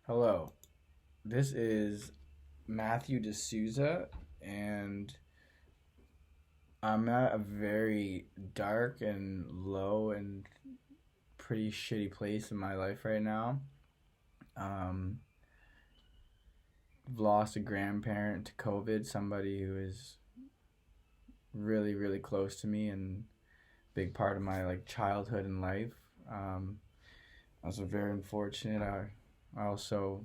Hello, this is Matthew D'Souza, and I'm at a very dark and low and pretty shitty place in my life right now. Um, I've lost a grandparent to COVID, somebody who is really, really close to me and big part of my childhood and life. Um, I was very unfortunate. I also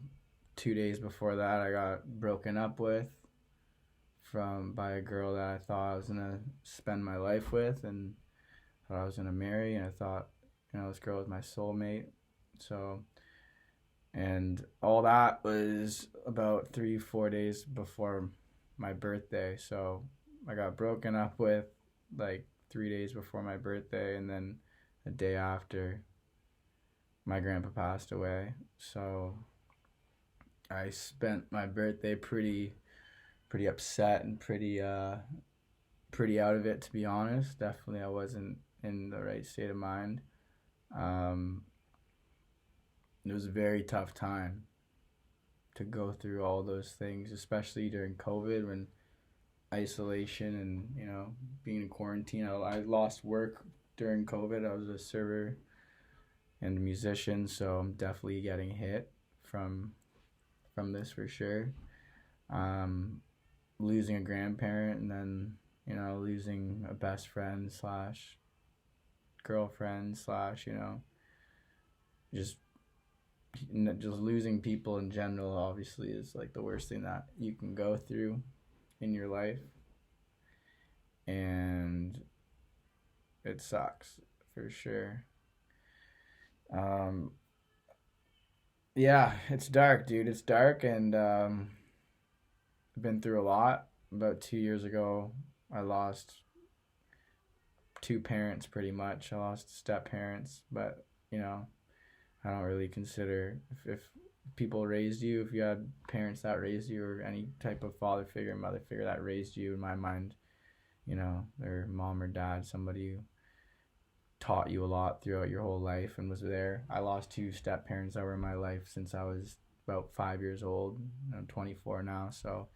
2 days before that I got broken up with from by a girl that I thought I was gonna spend my life with and thought I was gonna marry, and I thought, this girl was my soulmate. So, and all that was about 3 4 days before my birthday. So I got broken up with like 3 days before my birthday, and then a day after my grandpa passed away. So I spent my birthday pretty upset and pretty out of it, to be honest. Definitely I wasn't in the right state of mind. Um, it was a very tough time to go through all those things, especially during COVID when isolation and being in quarantine. I lost work during COVID. I was a server and a musician, so I'm definitely getting hit from this for sure. Um, Losing a grandparent, and then losing a best friend slash girlfriend slash just just losing people in general obviously is like the worst thing that you can go through in your life, and it sucks for sure. um yeah, it's dark, dude. It's dark, and I've been through a lot. About 2 years ago I lost two parents pretty much. I lost step parents, but I don't really consider if people raised you, if you had parents that raised you, or any type of father figure, mother figure that raised you, in my mind, their mom or dad, somebody who taught you a lot throughout your whole life and was there. I lost two step parents that were in my life since I was about 5 years old. I'm 24 now, so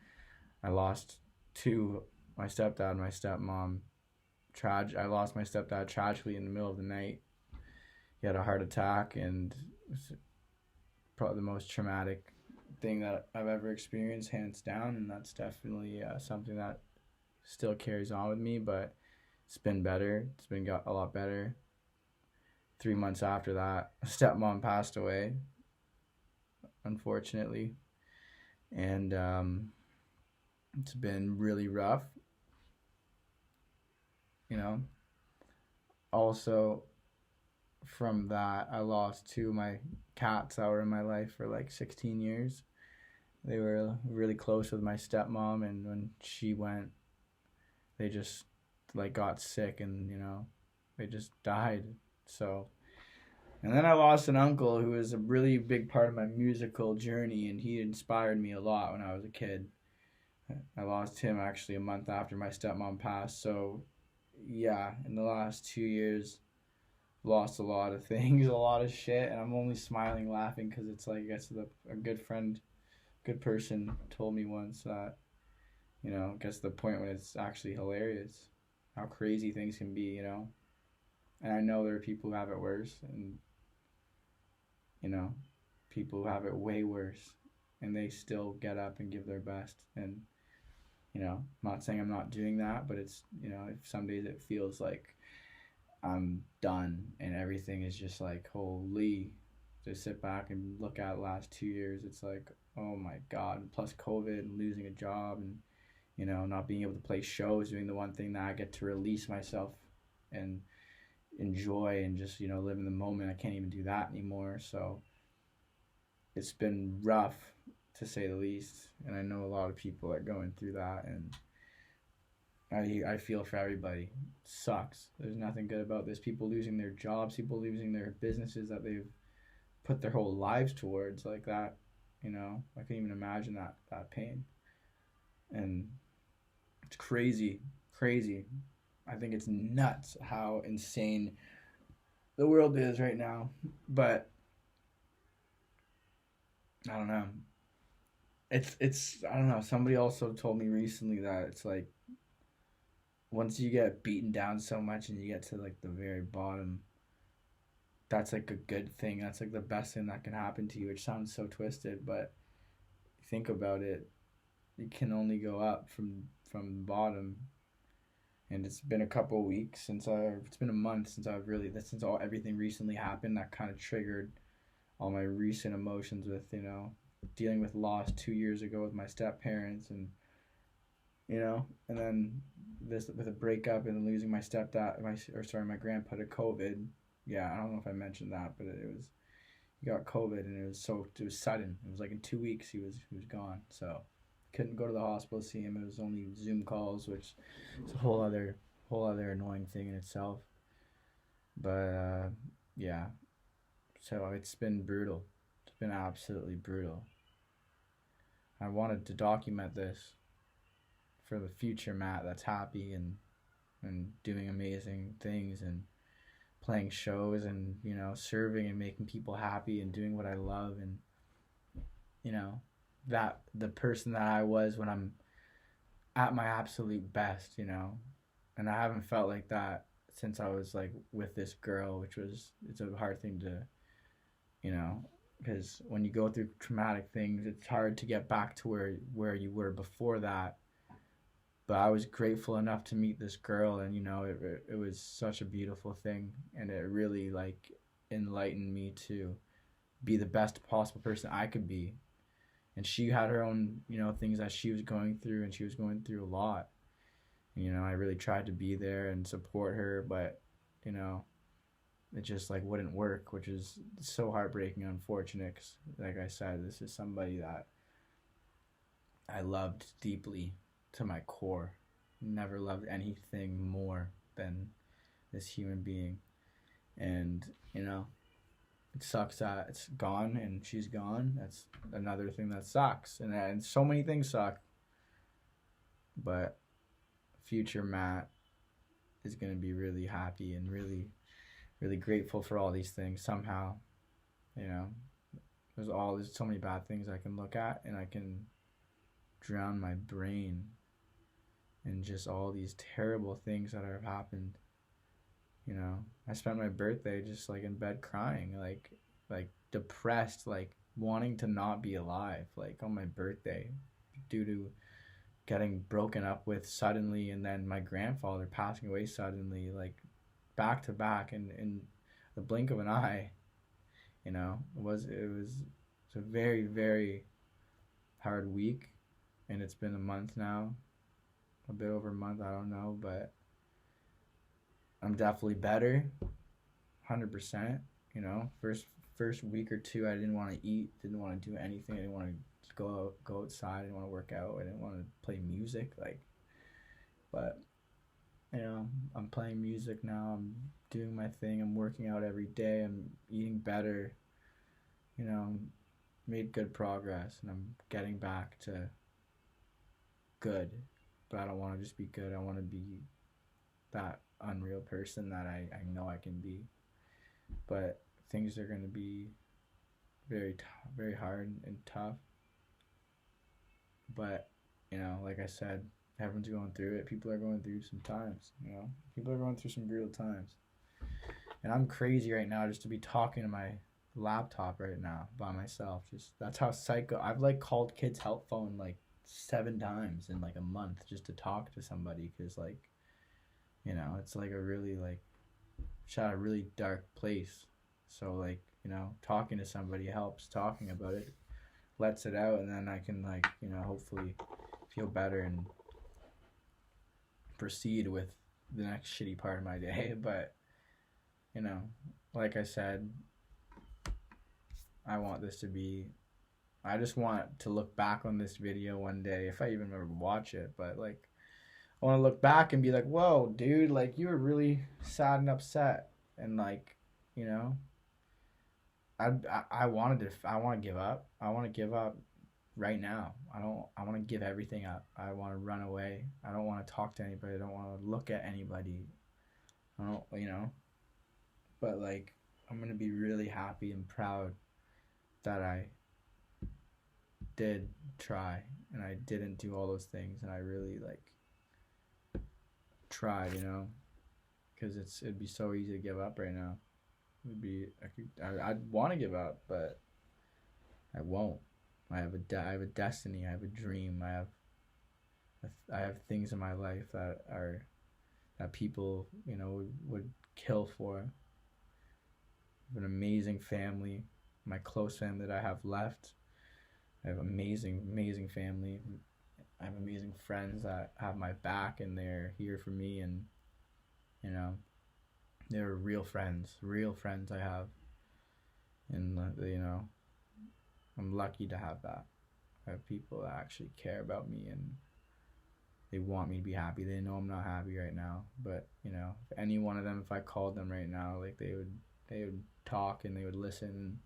I lost two, my stepdad and my stepmom. I lost my stepdad tragically in the middle of the night. He had a heart attack, and it was probably the most traumatic thing that I've ever experienced, hands down. And that's definitely something that still carries on with me, but it's been better. It's been got a lot better. 3 months after that, stepmom passed away, unfortunately, and it's been really rough. You know, also from that, I lost two of my cats that were in my life for like 16 years. They were really close with my stepmom, and when she went, they just like got sick, and they just died. So, and then I lost an uncle who was a really big part of my musical journey, and he inspired me a lot when I was a kid. I lost him actually a month after my stepmom passed. So, yeah, in the last 2 years, lost a lot of things, a lot of shit, and I'm only smiling, laughing because it's like, I guess a good friend, good person told me once that it gets to the point when it's actually hilarious how crazy things can be. And I know there are people who have it worse, and you know people who have it way worse, and they still get up and give their best. And I'm not saying I'm not doing that, but it's if some days it feels like I'm done and everything is just like, holy, to sit back and look at the last 2 years, it's like, oh my god. And plus COVID and losing a job, and not being able to play shows, doing the one thing that I get to release myself and enjoy and just live in the moment. I can't even do that anymore. So it's been rough, to say the least, and I know a lot of people are going through that, and I feel for everybody. It sucks. There's nothing good about this. People losing their jobs, people losing their businesses that they've put their whole lives towards, like that. I can't even imagine that pain. And it's crazy, crazy. I think it's nuts how insane the world is right now. But I don't know. It's I don't know. Somebody also told me recently that it's like once you get beaten down so much and you get to like the very bottom, that's like a good thing. That's like the best thing that can happen to you, which sounds so twisted, but think about it, you can only go up from the bottom. And it's been a couple of weeks since it's been a month since I've really since all everything recently happened that kind of triggered all my recent emotions with dealing with loss 2 years ago with my step parents, and and then this with a breakup and losing my stepdad, my grandpa to COVID. Yeah, I don't know if I mentioned that, but it was he got COVID, and it was sudden. It was like in 2 weeks he was gone. So couldn't go to the hospital to see him. It was only Zoom calls, which is a whole other annoying thing in itself. But yeah, so it's been brutal. It's been absolutely brutal. I wanted to document this for the future Matt that's happy and doing amazing things and playing shows and serving and making people happy and doing what I love, and you know that the person that I was when I'm at my absolute best, and I haven't felt like that since I was like with this girl, which was it's a hard thing to you know because when you go through traumatic things, it's hard to get back to where you were before that. But I was grateful enough to meet this girl, and it was such a beautiful thing, and it really like enlightened me to be the best possible person I could be. And she had her own things that she was going through, and she was going through a lot. I really tried to be there and support her, but you know it just like wouldn't work, which is so heartbreaking and unfortunate 'cause, like I said, this is somebody that I loved deeply to my core. Never loved anything more than this human being. And, it sucks that it's gone and she's gone. That's another thing that sucks. And so many things suck. But future Matt is going to be really happy and really, really grateful for all these things somehow. You know, there's so many bad things I can look at, and I can drown my brain in just all these terrible things that have happened. I spent my birthday just like in bed crying, like depressed, like wanting to not be alive, like on my birthday, due to getting broken up with suddenly, and then my grandfather passing away suddenly, like back to back, in the blink of an eye. It's a very, very hard week, and it's been a month now, a bit over a month. I don't know, but I'm definitely better, 100%. First week or two, I didn't want to eat, didn't want to do anything. I didn't want to go outside. I didn't want to work out. I didn't want to play music. But I'm playing music now. I'm doing my thing. I'm working out every day. I'm eating better. Made good progress, and I'm getting back to good. But I don't want to just be good. I want to be that unreal person that I know I can be. But things are going to be very hard and tough. But like I said, everyone's going through it. People are going through some times. People are going through some brutal times. And I'm crazy right now just to be talking to my laptop right now by myself. Just that's how psycho. I've like called kids' help phone like 7 times in like a month just to talk to somebody, because it's like a really like shot a really dark place. So like talking to somebody helps. Talking about it lets it out, and then I can like hopefully feel better and proceed with the next shitty part of my day. But like I said, I just want to look back on this video one day, if I even ever watch it. But like, I want to look back and be like, whoa, dude, like you were really sad and upset, and like, you know, I want to give up. I want to give up right now. I want to give everything up. I want to run away. I don't want to talk to anybody. I don't want to look at anybody. I don't. But like, I'm gonna be really happy and proud that I did try, and I didn't do all those things, and I really like tried, because it'd be so easy to give up right now. It'd be I'd want to give up, but I won't. I have a destiny. I have a dream. I have things in my life that people would kill for. I have an amazing family, my close family that I have left. I have amazing family. I have amazing friends that have my back and they're here for me, and you know they're real friends I have, and I'm lucky to have that. I have people that actually care about me and they want me to be happy. They know I'm not happy right now, but if any one of them, if I called them right now, like they would talk and they would listen. And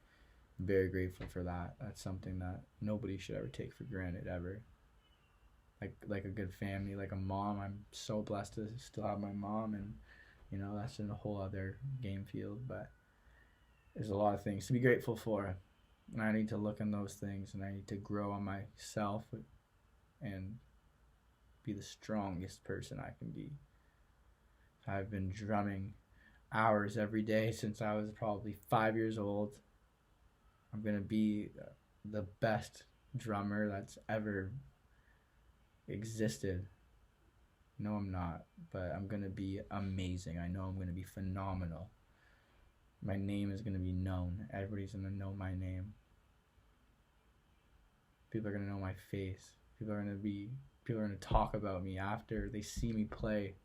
I'm very grateful for that. That's something that nobody should ever take for granted ever. Like a good family, like a mom. I'm so blessed to still have my mom, and that's in a whole other game field. But there's a lot of things to be grateful for, and I need to look in those things, and I need to grow on myself and be the strongest person I can be. I've been drumming hours every day since I was probably 5 years old. I'm gonna be the best drummer that's ever existed. No, I'm not, but I'm gonna be amazing. I know I'm gonna be phenomenal. My name is gonna be known. Everybody's gonna know my name. People are gonna know my face. People are gonna talk about me after they see me play.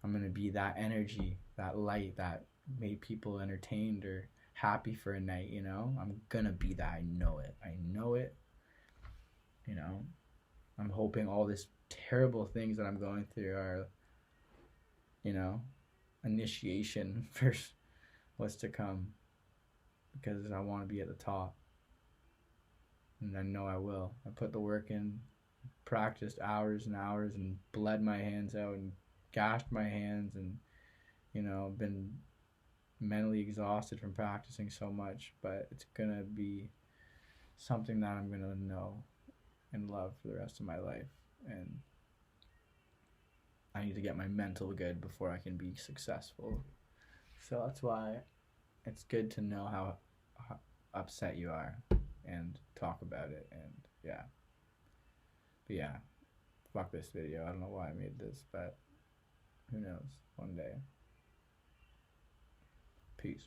I'm gonna be that energy, that light that made people entertained or happy for a night. I'm gonna be that. I know it. I'm hoping all this terrible things that I'm going through are, initiation for what's to come, because I want to be at the top, and I know I will. I put the work in, practiced hours and hours, and bled my hands out and gashed my hands, and been mentally exhausted from practicing so much, but it's gonna be something that I'm gonna know and love for the rest of my life. And I need to get my mental good before I can be successful. So that's why it's good to know how upset you are and talk about it. And yeah. But yeah, fuck this video. I don't know why I made this, but who knows? One day. Peace.